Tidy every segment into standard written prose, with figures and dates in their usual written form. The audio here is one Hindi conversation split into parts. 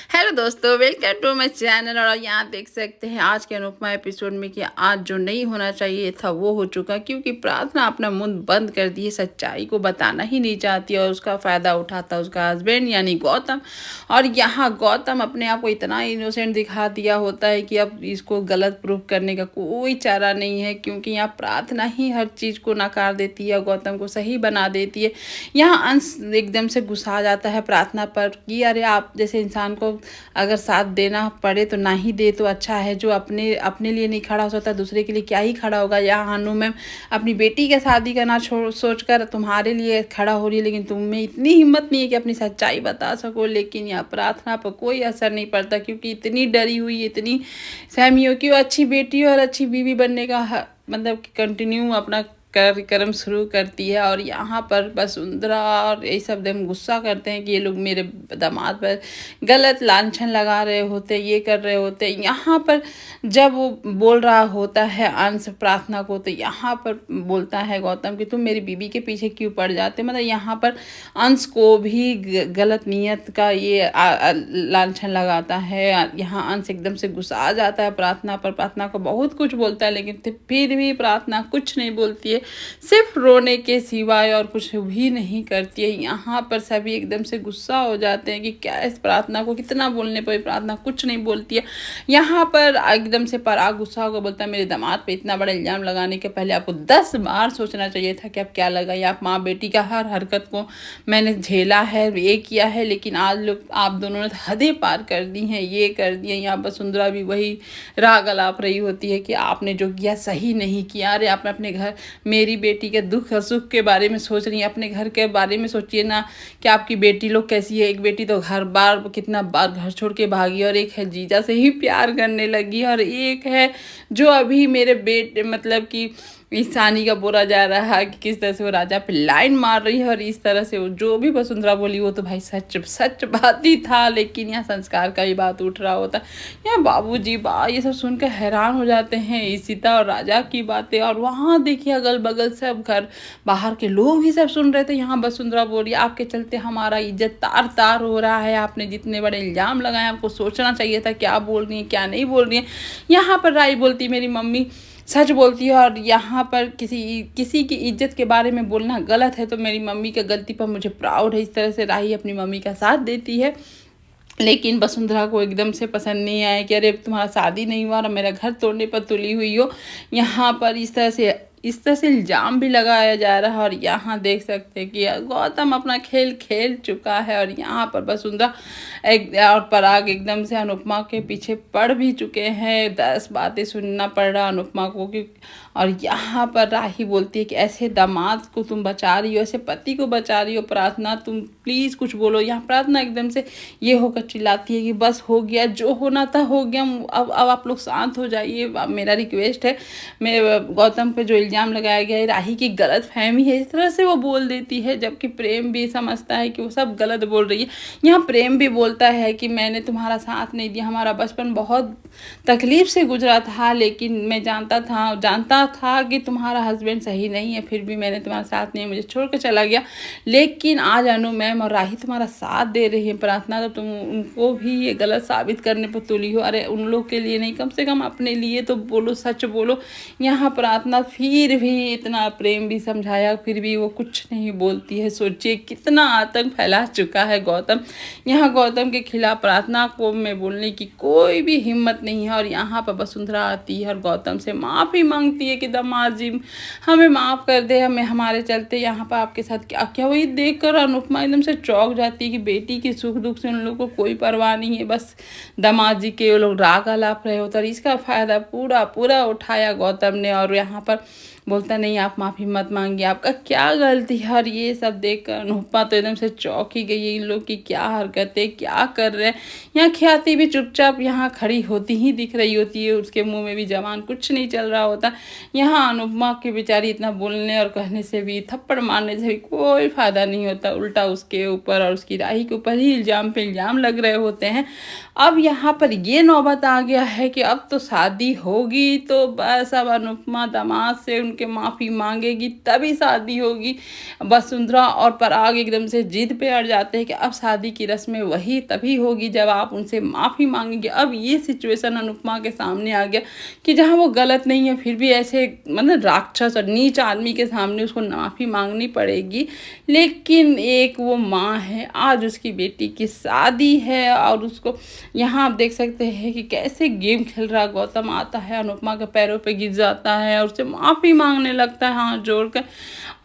हेलो दोस्तों, वेलकम टू माय चैनल। और यहाँ देख सकते हैं आज के अनुपमा एपिसोड में कि आज जो नहीं होना चाहिए था वो हो चुका, क्योंकि प्रार्थना अपना मुंह बंद कर दी है, सच्चाई को बताना ही नहीं चाहती और उसका फ़ायदा उठाता उसका हस्बैंड यानी गौतम। और यहाँ गौतम अपने आप को इतना इनोसेंट दिखा दिया होता है कि अब इसको गलत प्रूफ करने का कोई चारा नहीं है, क्योंकि यहाँ प्रार्थना ही हर चीज़ को नकार देती है, गौतम को सही बना देती है। यहाँ अंश एकदम से गुस्सा जाता है प्रार्थना पर कि अरे आप जैसे इंसान को अगर साथ देना पड़े तो ना ही दे तो अच्छा है, जो अपने अपने लिए नहीं खड़ा हो सकता दूसरे के लिए क्या ही खड़ा होगा। यहाँ हानू मैम अपनी बेटी के शादी करना सोचकर तुम्हारे लिए खड़ा हो रही है, लेकिन तुम में इतनी हिम्मत नहीं है कि अपनी सच्चाई बता सको। लेकिन यह प्रार्थना पर कोई असर नहीं पड़ता, क्योंकि इतनी डरी हुई इतनी सहमी हो कि वो अच्छी बेटी और अच्छी बीवी बनने का मतलब कंटिन्यू अपना कार्यक्रम शुरू करती है। और यहाँ पर वसुंधरा और ये सब एकदम गुस्सा करते हैं कि ये लोग मेरे दामाद पर गलत लांछन लगा रहे होते, ये कर रहे होते। यहाँ पर जब वो बोल रहा होता है अंश प्रार्थना को, तो यहाँ पर बोलता है गौतम कि तुम मेरी बीबी के पीछे क्यों पड़ जाते। मतलब यहाँ पर अंश को भी गलत नीयत का ये लांछन लगाता है। यहाँ अंश एकदम से गुस्सा आ जाता है प्रार्थना पर, प्रार्थना को बहुत कुछ बोलता है, लेकिन फिर भी प्रार्थना कुछ नहीं बोलती है, सिर्फ रोने के सिवाय और कुछ भी नहीं करती है। यहाँ पर सभी एकदम से गुस्सा हो जाते हैं कि क्या इस प्रार्थना को कितना बोलने पर प्रार्थना कुछ नहीं बोलती है। यहाँ पर एकदम से पराग गुस्सा होकर बोलता है मेरे दामाद पे इतना बड़ा इल्ज़ाम लगाने के पहले आपको 10 बार सोचना चाहिए था कि आप क्या लगाइए। आप माँ बेटी का हर हरकत को मैंने झेला है, ये किया है, लेकिन आज लोग आप दोनों ने हदें पार कर दी हैं, ये कर दिया। यहाँ पर वसुंधरा भी वही राग अलाप रही होती है कि आपने जो किया सही नहीं किया। अरे आपने अपने घर मेरी बेटी के दुख और सुख के बारे में सोच रही है, अपने घर के बारे में सोचिए ना कि आपकी बेटी लोग कैसी है। एक बेटी तो हर बार कितना बार घर छोड़ के भागी, और एक है जीजा से ही प्यार करने लगी, और एक है जो अभी मेरे बेटे मतलब कि ईशानी का बोला जा रहा है कि किस तरह से वो राजा पे लाइन मार रही है। और इस तरह से वो जो भी वसुंधरा बोली वो तो भाई सच सच बात ही था, लेकिन यहाँ संस्कार का ही बात उठ रहा होता। यहाँ बाबूजी बा ये सब सुनकर हैरान हो जाते हैं सीता और राजा की बातें। और वहाँ देखिए अगल बगल सब घर बाहर के लोग ही सब सुन रहे थे। यहाँ वसुंधरा बोल रही आपके चलते हमारा इज्जत तार तार हो रहा है, आपने जितने बड़े इल्ज़ाम लगाए आपको सोचना चाहिए था क्या बोल रही है क्या नहीं बोल रही है। यहाँ पर राई बोलती मेरी मम्मी सच बोलती है, और यहाँ पर किसी की इज्जत के बारे में बोलना गलत है, तो मेरी मम्मी की गलती पर मुझे प्राउड है। इस तरह से राही अपनी मम्मी का साथ देती है। लेकिन वसुंधरा को एकदम से पसंद नहीं आया कि अरे तुम्हारा शादी नहीं हुआ और मेरा घर तोड़ने पर तुली हुई हो। यहाँ पर इस तरह से इल्ज़ाम भी लगाया जा रहा है। और यहाँ देख सकते हैं कि गौतम अपना खेल खेल चुका है, और यहाँ पर वसुंधरा एक और पराग एकदम से अनुपमा के पीछे पड़ भी चुके हैं। 10 बातें सुनना पड़ रहा अनुपमा को कि। और यहाँ पर राही बोलती है कि ऐसे दामाद को तुम बचा रही हो, ऐसे पति को बचा रही हो प्रार्थना, तुम प्लीज़ कुछ बोलो। यहाँ प्रार्थना एकदम से ये होकर चिल्लाती है कि बस हो गया, जो होना था हो गया, अब आप लोग शांत हो जाइए। मेरा रिक्वेस्ट है, मेरे गौतम पे जो इल्ज़ाम लगाया गया है राही की गलत फहमी है। इस तरह से वो बोल देती है, जबकि प्रेम भी समझता है कि वो सब गलत बोल रही है। यहाँ प्रेम भी बोलता है कि मैंने तुम्हारा साथ नहीं दिया, हमारा बचपन बहुत तकलीफ से गुजरा था, लेकिन मैं जानता था कि तुम्हारा हस्बैंड सही नहीं है, फिर भी मैंने तुम्हारा साथ नहीं, मुझे छोड़ कर चला गया। लेकिन आज अनु मैम और राही तुम्हारा साथ दे रही है प्रार्थना, तो तुम उनको भी ये गलत साबित करने पर तुली हो। अरे उन लोग के लिए नहीं, कम से कम अपने लिए तो बोलो, सच बोलो। यहाँ प्रार्थना फिर भी इतना प्रेम भी समझाया, फिर भी वो कुछ नहीं बोलती है। सोचिए कितना आतंक फैला चुका है गौतम। यहाँ गौतम के खिलाफ प्रार्थना को में बोलने की कोई भी हिम्मत नहीं है। और यहाँ पर वसुंधरा आती है और गौतम से माफ़ी मांगती है कि दामाद जी हमें माफ़ कर दे, हमें हमारे चलते यहाँ पर आपके साथ क्या क्या। वही देख कर अनुपमा एकदम से चौंक जाती है कि बेटी के सुख दुख से उन लोगों को कोई परवाह नहीं है, बस दामाद जी के वो लोग राग अलाप रहे होते। और इसका फ़ायदा पूरा उठाया गौतम ने। और यहाँ पर बोलता नहीं आप माफ़ी मत मांगिए, आपका क्या गलती है। और ये सब देख कर अनुपमा तो एकदम से चौंक ही गई है, इन लोग की क्या हरकतें क्या कर रहे हैं। यहाँ ख्याति भी चुपचाप यहाँ खड़ी होती ही दिख रही होती है, उसके मुंह में भी जबान कुछ नहीं चल रहा होता। यहाँ अनुपमा की बेचारी इतना बोलने और कहने से भी, थप्पड़ मारने से भी कोई फ़ायदा नहीं होता, उल्टा उसके ऊपर और उसकी राही के ऊपर ही इल्ज़ाम पे इल्ज़ाम लग रहे होते हैं। अब यहाँ पर ये नौबत आ गया है कि अब तो शादी होगी, तो बस अब अनुपमा दामाद से के माफ़ी मांगेगी तभी शादी होगी। वसुंधरा और पराग एकदम से जिद पे अड़ जाते हैं कि अब शादी की रस्में वही तभी होगी जब आप उनसे माफ़ी मांगेंगे। अब ये सिचुएशन अनुपमा के सामने आ गया कि जहाँ वो गलत नहीं है फिर भी ऐसे मतलब राक्षस और नीच आदमी के सामने उसको माफ़ी मांगनी पड़ेगी। लेकिन एक वो माँ है, आज उसकी बेटी की शादी है और उसको यहाँ आप देख सकते हैं कि कैसे गेम खेल रहा गौतम आता है, अनुपमा के पैरों पे गिर जाता है और उससे माफ़ी मांगने लगता है हाथ जोड़कर।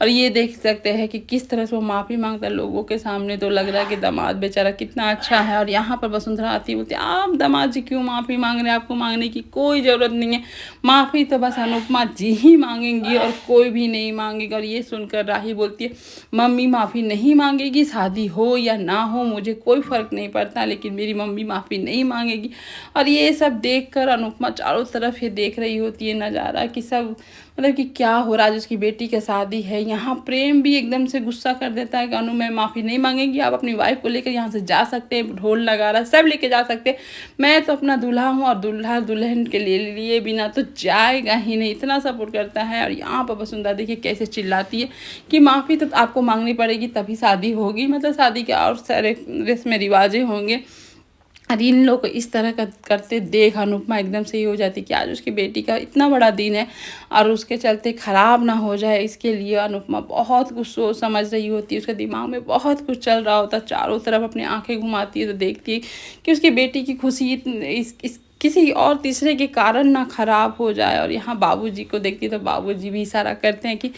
और ये देख सकते हैं कि किस तरह से वो माफ़ी मांगता है लोगों के सामने। तो लग रहा है कि दामाद बेचारा कितना अच्छा है। और यहाँ पर वसुंधरा आती है, बोलती है आप दामाद जी क्यों माफ़ी मांग रहे हैं, आपको मांगने की कोई ज़रूरत नहीं है, माफ़ी तो बस अनुपमा जी ही मांगेंगी और कोई भी नहीं मांगेगा। और ये सुनकर राही बोलती है मम्मी माफ़ी नहीं मांगेगी, शादी हो या ना हो मुझे कोई फ़र्क नहीं पड़ता, लेकिन मेरी मम्मी माफ़ी नहीं मांगेगी। और ये सब देखकर अनुपमा चारों तरफ ये देख रही होती है नज़ारा कि सब मतलब कि क्या हो रहा है। आज उसकी बेटी की शादी है। यहाँ प्रेम भी एकदम से गुस्सा कर देता है कि अनु मैं माफ़ी नहीं मांगेगी, आप अपनी वाइफ को लेकर यहाँ से जा सकते हैं, ढोल नगाड़ा सब लेके जा सकते हैं, मैं तो अपना दूल्हा हूँ और दूल्हा दुल्हन के लिए बिना तो जाएगा ही नहीं। इतना सपोर्ट करता है। और यहाँ पर वसुंधरा देखिए कैसे चिल्लाती है कि माफ़ी तो आपको मांगनी पड़ेगी तभी शादी होगी, मतलब शादी के और सारे रस्म रिवाजें होंगे। और इन लोग को इस तरह का करते देख अनुपमा एकदम से ही हो जाती कि आज उसकी बेटी का इतना बड़ा दिन है और उसके चलते ख़राब ना हो जाए, इसके लिए अनुपमा बहुत कुछ सोच समझ रही होती है। उसके दिमाग में बहुत कुछ चल रहा होता है, चारों तरफ अपनी आंखें घुमाती है तो देखती है कि उसकी बेटी की खुशी इस किसी और तीसरे के कारण ना ख़राब हो जाए। और यहाँ बाबूजी को देखती है तो बाबूजी भी इशारा करते हैं कि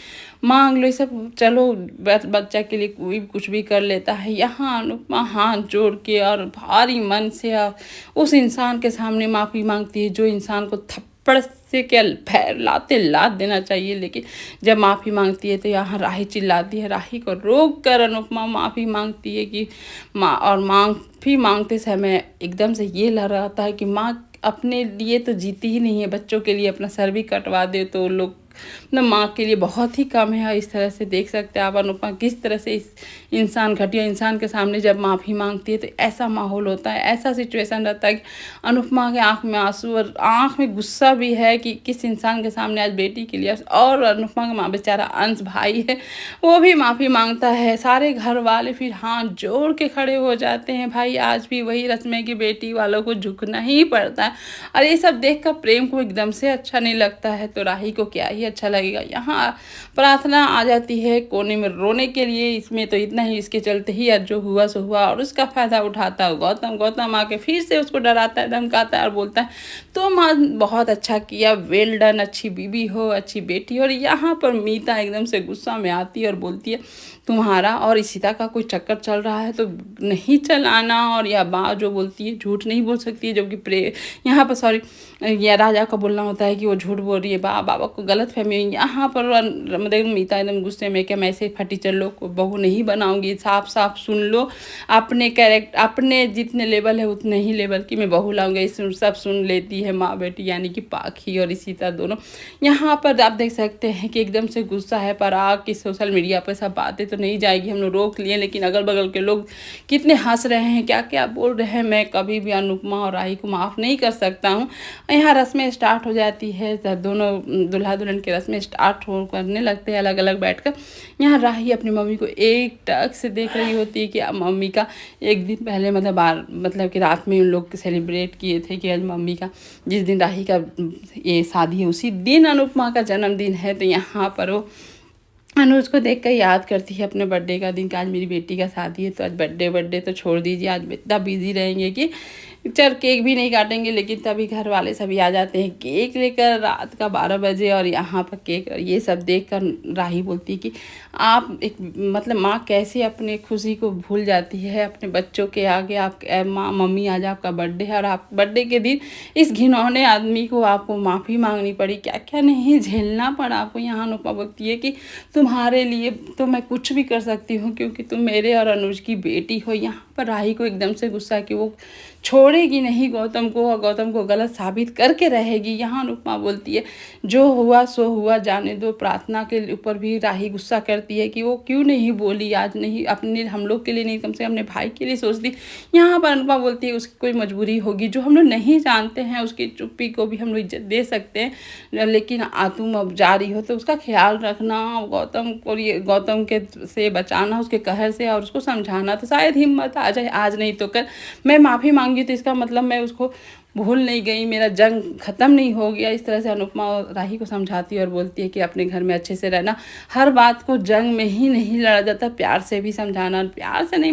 मांग लो, ये सब चलो बच्चा के लिए कोई कुछ भी कर लेता है। यहाँ अनुपमा हाथ जोड़ के और भारी मन से उस इंसान के सामने माफ़ी मांगती है जो इंसान को थप्पड़ से क्या पैर लाते लात देना चाहिए। लेकिन जब माफ़ी मांगती है तो यहाँ राही चिल्लाती है, राही को रोक कर अनुपमा माफ़ी मांगती है कि माँ, और माफ़ी मांगते समय एकदम से ये लग रहा था कि माँ अपने लिए तो जीती ही नहीं है, बच्चों के लिए अपना सर भी कटवा दे तो लोग ना माँ के लिए बहुत ही कम है। इस तरह से देख सकते हैं आप अनुपमा किस तरह से इस इंसान घटिया इंसान के सामने जब माफ़ी मांगती है तो ऐसा माहौल होता है, ऐसा सिचुएशन रहता है कि अनुपमा के आँख में आंसू और आँख में गुस्सा भी है कि किस इंसान के सामने आज बेटी के लिए। और अनुपमा का माँ बेचारा अंश भाई है, वो भी माफ़ी मांगता है। सारे घर वाले फिर हाथ जोड़ के खड़े हो जाते हैं, भाई आज भी वही रस्म है कि बेटी वालों को झुकना ही पड़ता है। और ये सब देख कर प्रेम को एकदम से अच्छा नहीं लगता है तो राही को क्या ही अच्छा लगेगा। यहाँ प्रार्थना आ जाती है कोने में रोने के लिए, इसमें तो इतना ही, इसके चलते ही आज जो हुआ सो हुआ। और उसका फ़ायदा उठाता है गौतम आके फिर से उसको डराता है, धमकाता है और बोलता है तुम आज बहुत अच्छा किया, वेल डन, अच्छी बीबी हो, अच्छी बेटी हो। और यहाँ पर मीता एकदम से गुस्सा में आती है और बोलती है तुम्हारा और इशिता का कोई चक्कर चल रहा है तो नहीं चलाना। और यह माँ जो बोलती है झूठ नहीं बोल सकती है, जबकि यहाँ पर सॉरी या राजा का बोलना होता है कि वो झूठ बोल रही है, बाबा को गलत फहमी हुई। यहाँ पर मतलब मीता एकदम गुस्से में कि मैं ऐसे फटीचर लोग को बहू नहीं बनाऊंगी, साफ साफ सुन लो, अपने कैरेक्टर अपने जितने लेवल है उतने ही लेवल की मैं बहू लाऊंगी। सब सुन लेती है माँ बेटी, यानी कि पाखी और इशिता दोनों। यहाँ पर आप देख सकते हैं कि एकदम से गुस्सा है पराग की, सोशल मीडिया पर सब बातें तो नहीं जाएगी, हम लोग रोक लिए, लेकिन अगल बगल के लोग कितने हंस रहे हैं, क्या क्या बोल रहे हैं। मैं कभी भी अनुपमा और राही को माफ़ नहीं कर सकता हूँ। यहाँ रस्में स्टार्ट हो जाती है, दोनों दूल्हा दुल्हन की रस्में स्टार्ट हो करने लगते हैं अलग अलग बैठकर। यहाँ राही अपनी मम्मी को एक टक से देख रही होती है कि मम्मी का एक दिन पहले मतलब कि रात में उन लोग सेलिब्रेट किए थे कि आज मम्मी का जिस दिन राही का ये शादी है उसी दिन अनुपमा का जन्मदिन है। तो यहाँ पर वो अनुज को देख कर याद करती है अपने बर्थडे का दिन कि आज मेरी बेटी का शादी है। तो आज बर्थडे तो छोड़ दीजिए, आज इतना बिजी रहेंगे कि चल केक भी नहीं काटेंगे। लेकिन तभी घर वाले सभी आ जाते हैं केक लेकर रात का 12 बजे। और यहाँ पर केक और ये सब देख कर राही बोलती है कि आप एक मतलब माँ कैसे अपने खुशी को भूल जाती है अपने बच्चों के आगे। आप माँ मम्मी आज आपका बर्थडे है और आप बर्थडे के दिन इस घिनौने आदमी को आपको माफ़ी मांगनी पड़ी, क्या क्या नहीं झेलना पड़ा आपको। यहाँ अनुपमा बोलती है कि तुम्हारे लिए तो मैं कुछ भी कर सकती हूँ क्योंकि तुम मेरे और अनुज की बेटी हो। यहाँ पर राही को एकदम से गुस्सा कि वो छोड़ छोड़ेगी नहीं गौतम को और गौतम को गलत साबित करके रहेगी। यहाँ अनुपमा बोलती है जो हुआ सो हुआ, जाने दो। प्रार्थना के ऊपर भी राही गुस्सा करती है कि वो क्यों नहीं बोली, आज नहीं अपने हम लोग के लिए नहीं, कम से कम अपने भाई के लिए सोचती। यहाँ पर अनुपमा बोलती है उसकी कोई मजबूरी होगी जो हम लोग नहीं जानते हैं, उसकी चुप्पी को भी हम लोग इज्जत दे सकते हैं, लेकिन तुम अब जा रही हो तो उसका ख्याल रखना, गौतम को ये गौतम के से बचाना, उसके कहर से, और उसको समझाना। तो शायद हिम्मत आ जाए, आज नहीं तो कल। मैं माफ़ी मांगी तो इसका मतलब मैं उसको भूल नहीं गई, मेरा जंग ख़त्म नहीं हो गया। इस तरह से अनुपमा राही को समझाती है और बोलती है कि अपने घर में अच्छे से रहना, हर बात को जंग में ही नहीं लड़ा जाता, प्यार से भी समझाना, प्यार से नहीं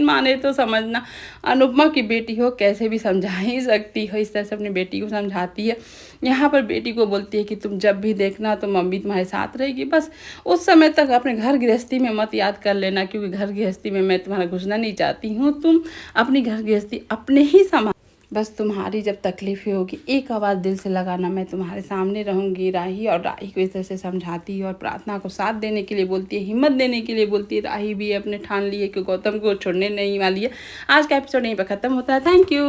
माने तो समझना। अनुपमा की बेटी हो, कैसे भी समझा ही सकती हो। इस तरह से अपनी बेटी को समझाती है। यहाँ पर बेटी को बोलती है कि तुम जब भी देखना तो मम्मी तुम्हारे साथ रहेगी, बस उस समय तक अपने घर गृहस्थी में मत याद कर लेना, क्योंकि घर गृहस्थी में मैं तुम्हारा घुसना नहीं चाहती हूँ। तुम अपनी घर गृहस्थी अपने ही संभाल, बस तुम्हारी जब तकलीफ़ें होगी एक आवाज़ दिल से लगाना, मैं तुम्हारे सामने रहूँगी। राही और राही को इस तरह से समझाती है और प्रार्थना को साथ देने के लिए बोलती है, हिम्मत देने के लिए बोलती है। राही भी अपने ठान लिए कि गौतम को छोड़ने नहीं वाली है। आज का एपिसोड यहीं पर ख़त्म होता है। Thank you.